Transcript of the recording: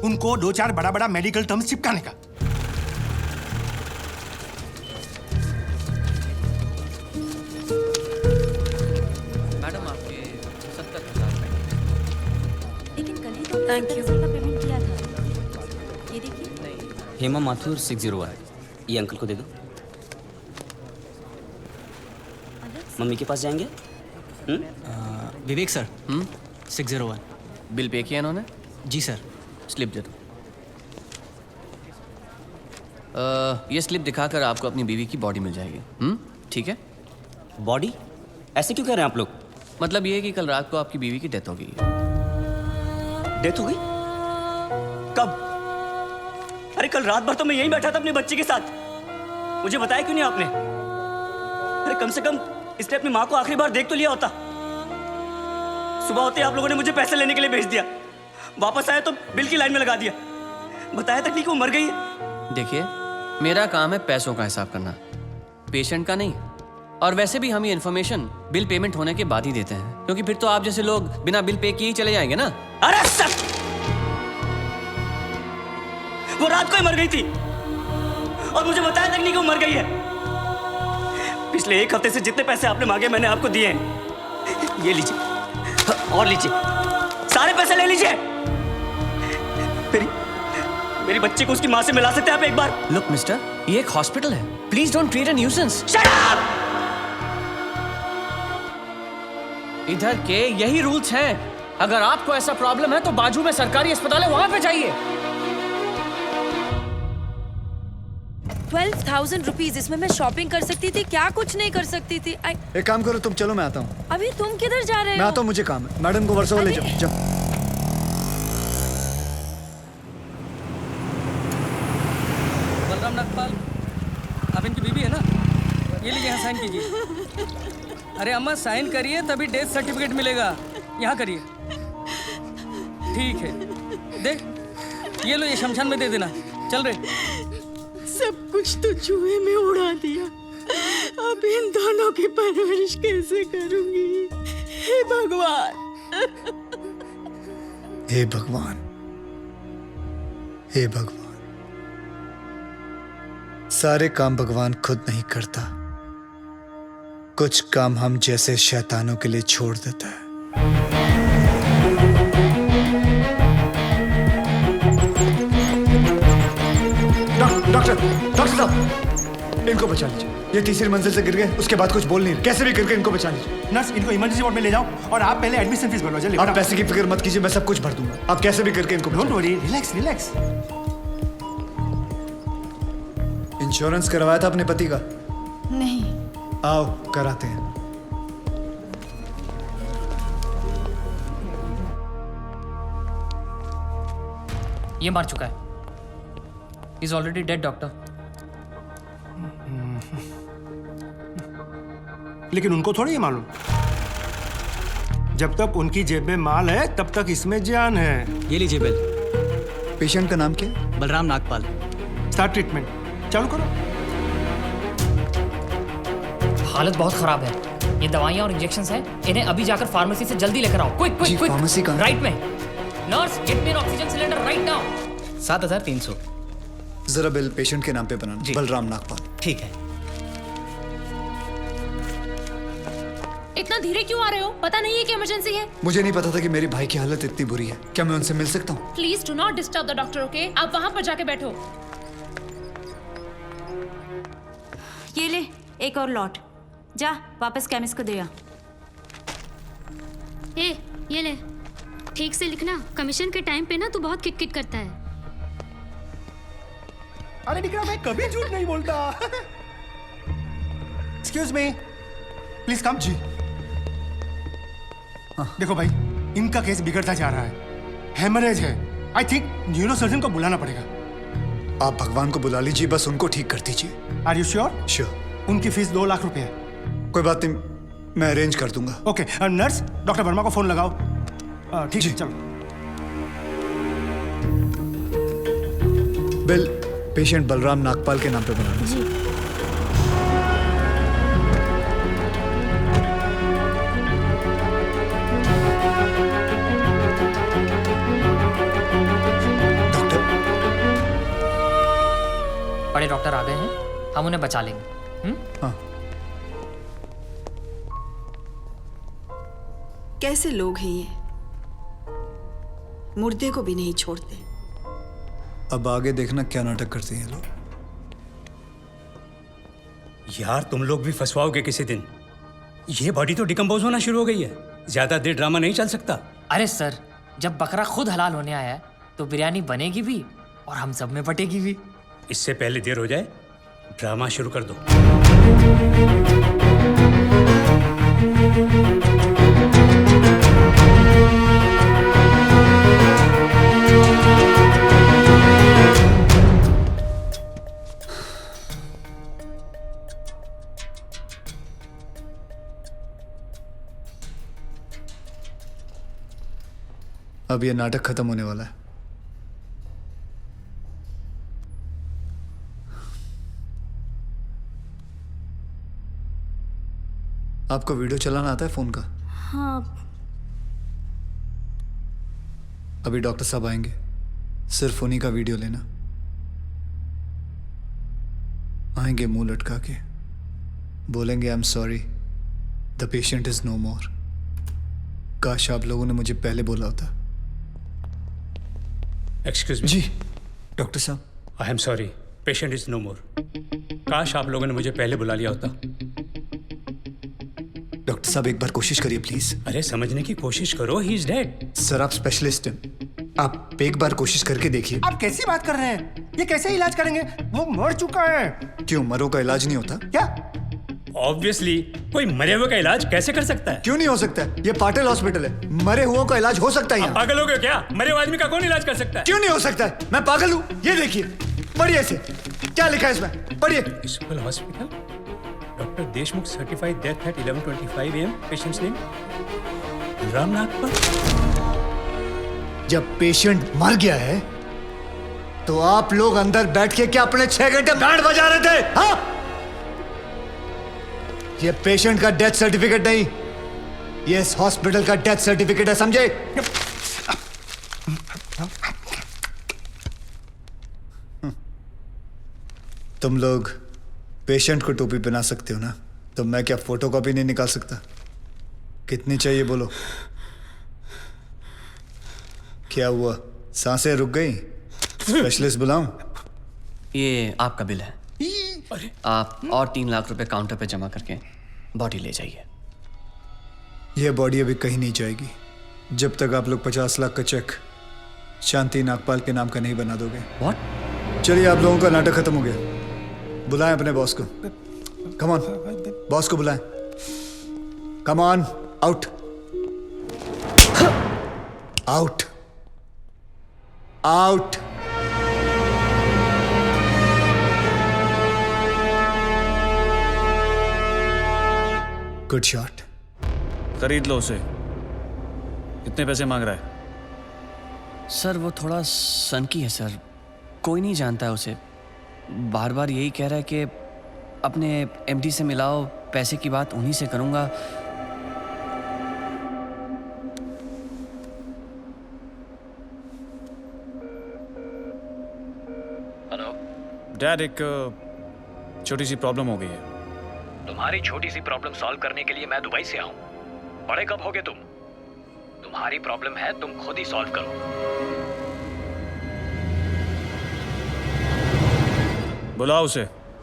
उनको 2-4 बड़ा बड़ा मेडिकल टर्म्स चिपकाने का। मैडम आपके 70,000 लेकिन कल ही तो Thank you. 70,000 का पेमेंट किया था। ये देखिए। हेमा माथुर 601, ये अंकल को दे दो। मम्मी के पास जाएंगे? विवेक सर 601। बिल पे किया इन्होंने? जी सर। स्लिप दे दो। ये स्लिप दिखाकर आपको अपनी बीवी की बॉडी मिल जाएगी। ठीक है? बॉडी? ऐसे क्यों कह रहे हैं आप लोग? मतलब ये है कि कल रात को आपकी बीवी की डेथ हो गई है। डेथ हो गई? कब? अरे कल रात भर तो मैं यहीं बैठा था अपने बच्चे के साथ। मुझे बताया क्यों नहीं आपने? अरे कम से कम इसने अपनी माँ को आखिरी बार देख तो लिया होता। सुबह होते आप लोगों ने मुझे पैसे लेने के लिए भेज दिया, वापस आया तो बिल की लाइन में लगा दिया। बताया तक नहीं कि वो मर गई है। देखिए, मेरा काम है पैसों का हिसाब करना, पेशेंट का नहीं। और वैसे भी हम ये इन्फॉर्मेशन बिल पेमेंट होने के बाद ही देते हैं, क्योंकि फिर तो आप जैसे लोग बिना बिल पे किए ही चले जाएंगे ना। अरे सर, वो रात को ही मर गई थी और मुझे बताया तक नहीं कि वो मर गई है। पिछले 1 हफ्ते से जितने पैसे आपने मांगे मैंने आपको दिए हैं। ये लीजिए और लीजिए, सारे पैसे ले लीजिए। मेरी बच्ची को उसकी माँ से मिला सकते हैं आप एक बार? लुक मिस्टर, ये एक हॉस्पिटल है, please don't create a nuisance. Shut up! इधर के यही रूल्स हैं। अगर आपको ऐसा प्रॉब्लम है तो बाजू में सरकारी अस्पताल है, वहां पे जाइए। 12,000 रुपीज, इसमें मैं शॉपिंग कर सकती थी, क्या कुछ नहीं कर सकती थी। एक काम करो तुम, चलो मैं आता हूँ। अभी तुम किधर जा रहे हो? मैं आता हूँ, मुझे काम है। मैडम को वर्सोवा ले जाओ। जाओ। बलराम नागपाल, आप इनकी बीवी है ना? ये लीजिए, यहाँ साइन कीजिए। अरे अम्मा साइन करिए तभी डेथ सर्टिफिकेट मिलेगा। यहाँ करिए। ठीक है, देख ये लो, ये शमशान में दे देना। चल रहे। सब कुछ तो चूहे में उड़ा दिया, अब इन दोनों की परवरिश कैसे करूंगी? हे भगवान, हे भगवान, हे भगवान। सारे काम भगवान खुद नहीं करता, कुछ काम हम जैसे शैतानों के लिए छोड़ देता है। डॉक्टर साहब, इनको बचा लीजिए। ये तीसरी मंजिल से गिर गए, उसके बाद कुछ बोल नहीं रहे। कैसे भी करके इनको बचा लीजिए। नर्स, इनको इमरजेंसी वार्ड में ले जाओ और आप पहले एडमिशन फीस भरवा। जल्दी। आप पैसे की फिक्र मत कीजिए, मैं सब कुछ भर दूंगा। आप कैसे भी करके इनको don't worry, relax relax. Insurance करवाया था अपने पति का? नहीं। आओ कराते हैं। ये मार चुका है। He's already dead, doctor. लेकिन उनको थोड़ी ये मालूम, जब तक उनकी जेब में माल है तब तक इसमें जान है। ये लीजिए बिल। पेशेंट का नाम क्या? बलराम नागपाल। स्टार्ट ट्रीटमेंट चालू करो। हालत बहुत खराब है। ये दवाइयाँ और इंजेक्शंस हैं, इन्हें अभी जाकर फार्मेसी से जल्दी लेकर आओ। Quick quick quick. फार्मेसी कहाँ? राइट में। Nurse, get me N oxygen cylinder right now. 7,300। जरा बिल पेशेंट के नाम पे बनाना। जी। बलराम नागपाल। ठीक है। इतना धीरे क्यों आ रहे हो? पता नहीं है कि इमरजेंसी है। मुझे नहीं पता था कि मेरी भाई की हालत इतनी बुरी है। क्या मैं उनसे मिल सकता हूँ? Please do not disturb the doctor, okay? आप वहाँ पर जाके बैठो। ये ले एक और लॉट, जा वापस केमिस्ट को दे आ। ये ले, ठीक से लिखना। कमीशन के टाइम पे ना तू बहुत किट किट करता है। अरे निकला, मैं कभी झूठ नहीं बोलता। Excuse me, please come. जी। देखो भाई, इनका केस बिगड़ता जा रहा है, हेमरेज है। आई थिंक न्यूरोसर्जन को बुलाना पड़ेगा। आप भगवान को बुला लीजिए, बस उनको ठीक कर दीजिए। Are you sure? श्योर। उनकी फीस 2 लाख रुपए है। कोई बात नहीं, मैं अरेंज कर दूंगा। ओके नर्स, डॉक्टर वर्मा को फोन लगाओ। ठीक है, चलो। बिल पेशेंट बलराम नागपाल के नाम पे बनाना। जी। बड़े डॉक्टर आ गए हैं, हम उन्हें बचा लेंगे। हाँ। कैसे लोग हैं ये, मुर्दे को भी नहीं छोड़ते। अब आगे देखना क्या नाटक करते हैं लोग। यार तुम लोग भी फंसवाओगे किसी दिन। ये बॉडी तो डिकम्पोज होना शुरू हो गई है, ज्यादा देर ड्रामा नहीं चल सकता। अरे सर, जब बकरा खुद हलाल होने आया है तो बिरयानी बनेगी भी और हम सब में बटेगी भी। इससे पहले देर हो जाए, ड्रामा शुरू कर दो। अब ये नाटक खत्म होने वाला है। आपको वीडियो चलाना आता है फोन का? हाँ। अभी डॉक्टर साहब आएंगे, सिर्फ उन्हीं का वीडियो लेना। आएंगे मुंह लटका के, बोलेंगे I am sorry, the patient is no more. काश आप लोगों ने मुझे पहले बोला होता। Excuse me. जी डॉक्टर साहब। I am sorry, patient is no more. काश आप लोगों ने मुझे पहले बुला लिया होता। डॉक्टर साहब एक बार कोशिश करिए प्लीज। अरे समझने की कोशिश करो, ही इज डेड। सर आप स्पेशलिस्ट हैं, आप एक बार कोशिश करके देखिए। आप कैसी बात कर रहे हैं? ये कैसे इलाज करेंगे? वो मर चुका है। क्यों, मरो का इलाज नहीं होता क्या? ऑब्वियसली कोई मरे हुए का इलाज कैसे कर सकता है? क्यों नहीं हो सकता है? ये पाटिल हॉस्पिटल है, मरे हुओं का इलाज हो सकता है यहाँ। पागल हो गए क्या? मरे हुए आदमी का कौन इलाज कर सकता है? क्यों नहीं हो सकता है? मैं पागल हूँ? ये देखिए, पढ़िए इसे, क्या लिखा है इसमें, पढ़िए। Municipal hospital, doctor Deshmukh certified death eight 11:25 AM, patients name Ram Nagpal. जब पेशेंट मर गया है तो आप लोग अंदर बैठ के क्या अपने 6 घंटे बैंड बजा रहे थे? हाँ? ये पेशेंट का डेथ सर्टिफिकेट नहीं, ये इस हॉस्पिटल का डेथ सर्टिफिकेट है, समझे? तुम लोग पेशेंट को टोपी पहना सकते हो ना, तो मैं क्या फोटो कॉपी नहीं निकाल सकता? कितनी चाहिए बोलो? क्या हुआ, सांसें रुक गई? स्पेशलिस्ट बुलाऊं? ये आपका बिल है। आप और 3 लाख रुपए काउंटर पे जमा करके बॉडी ले जाइए। यह बॉडी अभी कहीं नहीं जाएगी जब तक आप लोग 50 लाख का चेक शांति नागपाल के नाम का नहीं बना दोगे। व्हाट? चलिए, आप लोगों का नाटक खत्म हो गया। बुलाएं अपने बॉस को। कम ऑन, बॉस को बुलाएं। Come on, out out out. Good shot. खरीद लो उसे। कितने पैसे मांग रहा है? सर वो थोड़ा सनकी है सर, कोई नहीं जानता है उसे। बार बार यही कह रहा है कि अपने एमडी से मिलाओ, पैसे की बात उन्हीं से करूंगा। हेलो डैड, एक छोटी सी प्रॉब्लम हो गई है। तुम्हारी छोटी सी प्रॉब्लम सॉल्व करने के लिए मैं दुबई से आऊं? बड़े कब होगे तुम? तुम्हारी प्रॉब्लम है, तुम खुद ही सॉल्व करो। बुलाओ उसे।